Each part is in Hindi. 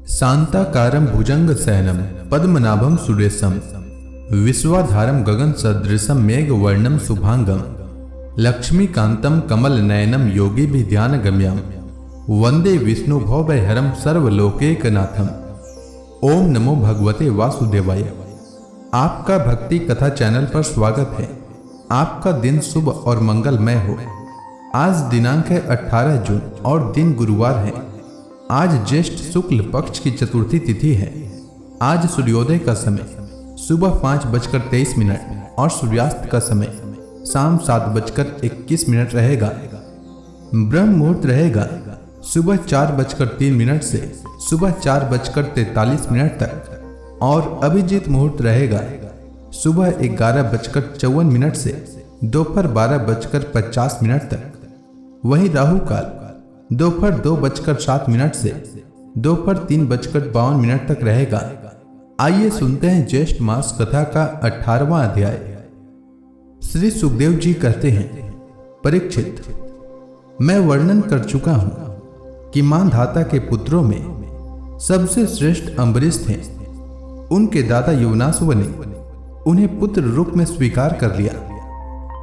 शांताकारं भुजंगशयनं पद्मनाभं सुरेशं विश्वाधारं गगनसदृशं मेघवर्णं शुभांगं लक्ष्मीकान्तं कमलनयनं योगिभिर्ध्यानगम्यं वंदे विष्णुभवभयहरं सर्वलोकैकनाथम्। ओम नमो भगवते वासुदेवाय। आपका भक्ति कथा चैनल पर स्वागत है। आपका दिन शुभ और मंगलमय हो। आज दिनांक है 18 जून और दिन गुरुवार है। आज ज्येष्ठ शुक्ल पक्ष की चतुर्थी तिथि है। आज सूर्योदय का समय सुबह 5:23 और सूर्यास्त का समय शाम 7:21 रहेगा। ब्रह्म मुहूर्त रहेगा सुबह 4:03 से सुबह 4:43 तक और अभिजीत मुहूर्त रहेगा सुबह 11:54 से दोपहर 12:50 तक। वहीं राहु काल दोपहर 2:07 से दोपहर 3:52 तक रहेगा। आइए सुनते हैं ज्येष्ठ मास कथा का 18वां अध्याय। श्री सुखदेव जी कहते हैं, परीक्षित, मैं वर्णन कर चुका हूं कि मानधाता के पुत्रों में सबसे श्रेष्ठ अम्बरीश थे। उनके दादा यवनासुव ने उन्हें पुत्र रूप में स्वीकार कर लिया।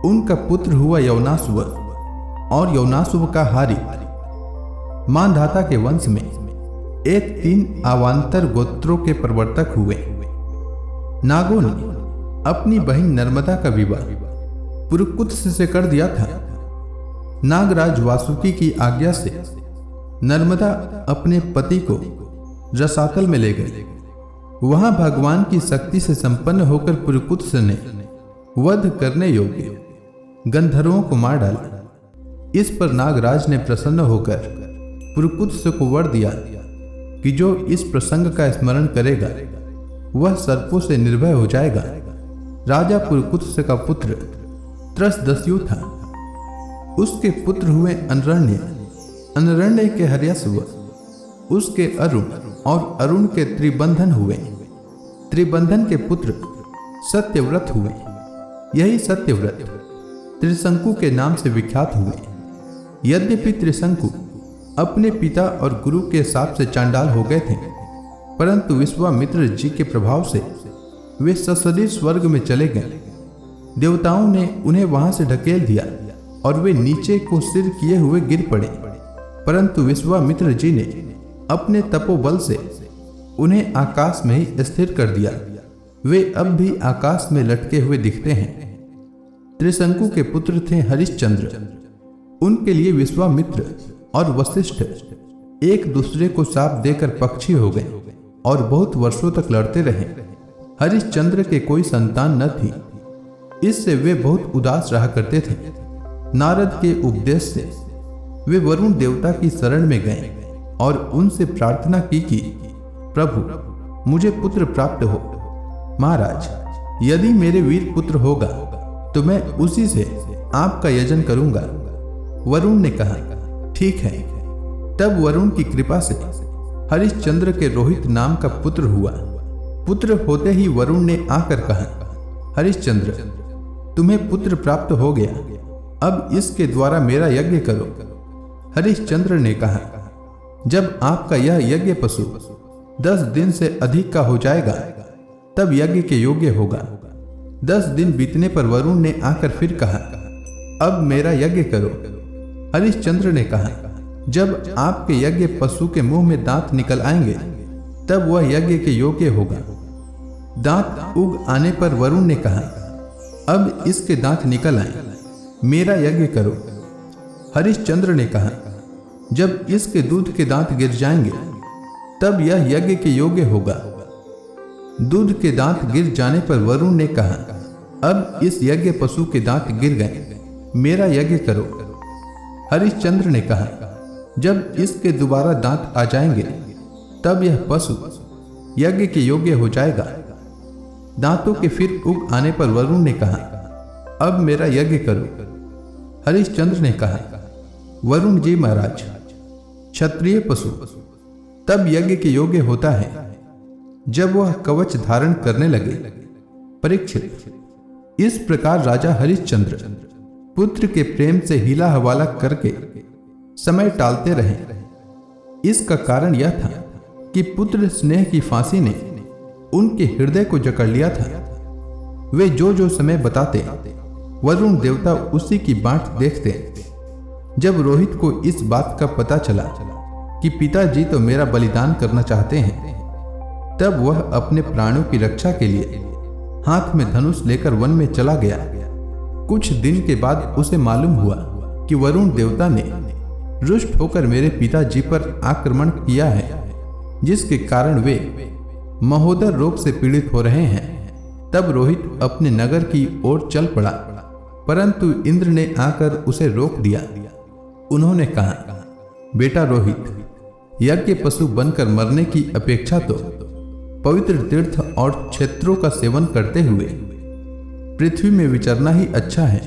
उनका पुत्र हुआ यवनासुव और यवनासुव का हारी। मानधाता के वंश में 3 अवान्तर गोत्रों के प्रवर्तक हुए। नागों ने अपनी बहन नर्मदा का विवाह पुरुकुत्स से कर दिया था। नागराज वासुकी की आज्ञा से नर्मदा अपने पति को रसातल में ले गए। वहां भगवान की शक्ति से संपन्न होकर पुरुकुत्स ने वध करने योग्य गंधर्वों को मार डाला। इस पर नागराज ने प्रसन्न होकर पुरुकुत्स को वर दिया कि जो इस प्रसंग का स्मरण करेगा वह सर्पों से निर्भय हो जाएगा। राजा पुरुकुत्स का पुत्र त्रसदस्यु था। उसके पुत्र हुए अनरण्य के हर्यश्व, उसके अरुण और अरुण के त्रिबंधन हुए। त्रिबंधन के पुत्र सत्यव्रत हुए। यही सत्यव्रत त्रिशंकु के नाम से विख्यात हुए। यद्यपि त्रिशंकु अपने पिता और गुरु के शाप से चांडाल हो गए थे, परंतु विश्वामित्र जी के प्रभाव से वे सशरीर स्वर्ग में चले गए। देवताओं ने उन्हें वहां से ढकेल दिया और वे नीचे को सिर किए हुए गिर पड़े, परंतु विश्वामित्र जी ने अपने तपोबल से उन्हें आकाश में ही स्थिर कर दिया। वे अब भी आकाश में लटके हुए दिखते हैं। त्रिशंकु के पुत्र थे हरिश्चंद्र। उनके लिए विश्वामित्र और वशिष्ठ एक दूसरे को शाप देकर पक्षी हो गए और बहुत वर्षों तक लड़ते रहे। हरिश्चंद्र के कोई संतान न थी। इससे वे बहुत उदास रहा करते थे। नारद के उपदेश से वे वरुण देवता की शरण में गए और उनसे प्रार्थना की कि प्रभु, मुझे पुत्र प्राप्त हो। महाराज, यदि मेरे वीर पुत्र होगा तो मैं उसी से आपका यजन करूंगा। वरुण ने कहा, ठीक है। तब वरुण की कृपा से हरिश्चंद्र के रोहित नाम का पुत्र हुआ। पुत्र होते ही वरुण ने आकर कहा, हरिश्चंद्र, तुम्हें पुत्र प्राप्त हो गया। अब इसके द्वारा मेरा यज्ञ करो। हरिश्चंद्र ने कहा, जब आपका यह यज्ञ पशु 10 दिन से अधिक का हो जाएगा तब यज्ञ के योग्य होगा। 10 दिन बीतने पर वरुण ने आकर फिर कहा, अब मेरा यज्ञ करो। हरिश्चंद्र ने कहा, जब आपके यज्ञ पशु के मुंह में दांत निकल आएंगे तब वह यज्ञ के योग्य होगा। दांत उग आने पर वरुण ने कहा, अब इसके दांत निकल आए, मेरा यज्ञ करो। हरिश्चंद्र ने कहा, जब इसके दूध के दांत गिर जाएंगे तब यह यज्ञ के योग्य होगा। दूध के दांत गिर जाने पर वरुण ने कहा, अब इस यज्ञ पशु के दांत गिर गए, मेरा यज्ञ करो। हरिश्चंद्र ने कहा, जब इसके दोबारा दांत आ जाएंगे तब यह पशु यज्ञ के योग्य हो जाएगा। दांतों के फिर उग आने पर वरुण ने कहा, अब मेरा यज्ञ करो। हरिश्चंद्र ने कहा, वरुण जी महाराज, क्षत्रिय पशु तब यज्ञ के योग्य होता है जब वह कवच धारण करने लगे। परीक्षित, इस प्रकार राजा हरिश्चंद्र पुत्र के प्रेम से हिला हवाला करके समय टालते रहे। इसका कारण यह था कि पुत्र स्नेह की फांसी ने उनके हृदय को जकड़ लिया था। वे जो जो समय बताते वरुण देवता उसी की बाट देखते। जब रोहित को इस बात का पता चला कि पिताजी तो मेरा बलिदान करना चाहते हैं, तब वह अपने प्राणों की रक्षा के लिए हाथ में धनुष लेकर वन में चला गया। कुछ दिन के बाद उसे मालूम हुआ कि वरुण देवता ने रुष्ट होकर मेरे पिताजी पर आक्रमण किया है, जिसके कारण वे महोदर रोग से पीड़ित हो रहे हैं। तब रोहित अपने नगर की ओर चल पड़ा, परंतु इंद्र ने आकर उसे रोक दिया। उन्होंने कहा, बेटा रोहित, यज्ञ पशु बनकर मरने की अपेक्षा तो पवित्र तीर्थ और क्षेत्रों का सेवन करते हुए पृथ्वी में विचरना ही अच्छा है।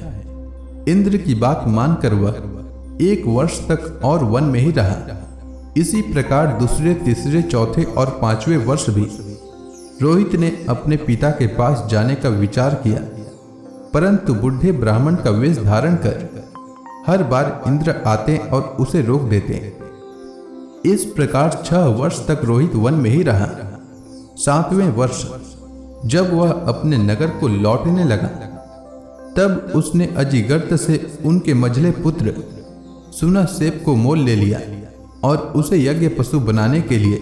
इंद्र की बात मानकर वह 1 वर्ष तक और वन में ही रहा। इसी प्रकार दूसरे, तीसरे, चौथे और 5वें वर्ष भी रोहित ने अपने पिता के पास जाने का विचार किया, परंतु बुढ़े ब्राह्मण का वेश धारण कर हर बार इंद्र आते और उसे रोक देते। इस प्रकार 6 वर्ष तक रोहित वन में ही रहा। 7वें वर्ष जब वह अपने नगर को लौटने लगा, तब उसने अजिगर्त से उनके मझले पुत्र सुनहसेप को मोल ले लिया और उसे यज्ञ पशु बनाने के लिए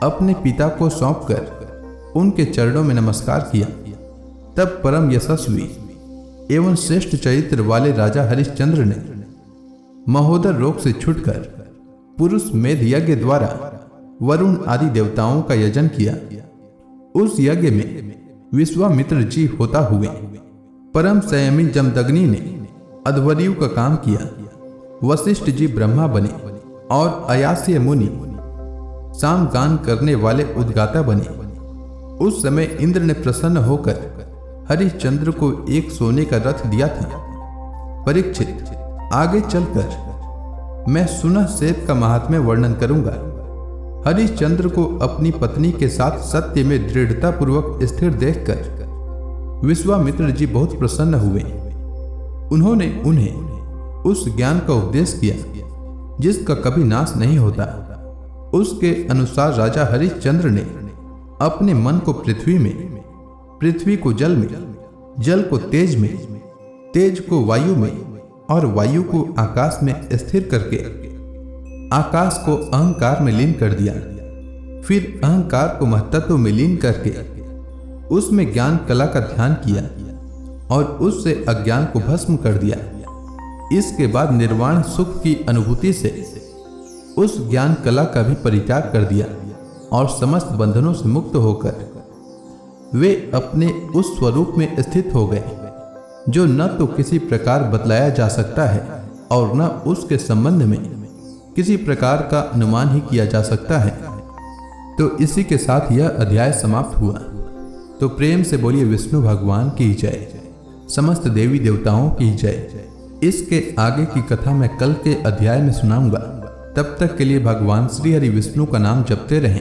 अपने पिता को सौंपकर उनके चरणों में नमस्कार किया। तब परम यशस्वी एवं श्रेष्ठ चरित्र वाले राजा हरिश्चंद्र ने महोदर रोग से छुटकर पुरुष मेध यज्ञ द्वारा वरुण आदि देवताओं का यजन किया। उस यज्ञ में विश्वामित्र जी होता हुए परम संयमी जमदग्नि ने अध्वर्यु का काम किया। वशिष्ठ जी ब्रह्मा बने और अयास्य मुनि सामगान करने वाले उद्गाता बने। उस समय इंद्र ने प्रसन्न होकर हरिश्चंद्र को एक सोने का रथ दिया था। परीक्षित, आगे चलकर मैं सुनहसेप का महात्म्य वर्णन करूंगा। हरिश्चंद्र को अपनी पत्नी के साथ सत्य में दृढ़ता पूर्वक स्थिर देखकर विश्वामित्र जी बहुत प्रसन्न हुए। उन्होंने उन्हें उस ज्ञान का उपदेश किया जिसका कभी नाश नहीं होता। उसके अनुसार राजा हरिश्चंद्र ने अपने मन को पृथ्वी में, पृथ्वी को जल में, जल को तेज में, तेज को वायु में और वायु को आकाश में स्थिर करके आकाश को अहंकार में लीन कर दिया। फिर अहंकार को महत्त्व में लीन करके उसमें ज्ञान कला का ध्यान किया और उससे अज्ञान को भस्म कर दिया। इसके बाद निर्वाण सुख की अनुभूति से उस ज्ञान कला का भी परित्याग कर दिया और समस्त बंधनों से मुक्त होकर वे अपने उस स्वरूप में स्थित हो गए जो न तो किसी प्रकार बतलाया जा सकता है और न उसके संबंध में किसी प्रकार का अनुमान ही किया जा सकता है। तो इसी के साथ यह अध्याय समाप्त हुआ। तो प्रेम से बोलिए विष्णु भगवान की जय, समस्त देवी देवताओं की जय। इसके आगे की कथा मैं कल के अध्याय में सुनाऊंगा। तब तक के लिए भगवान श्री हरि विष्णु का नाम जपते रहें।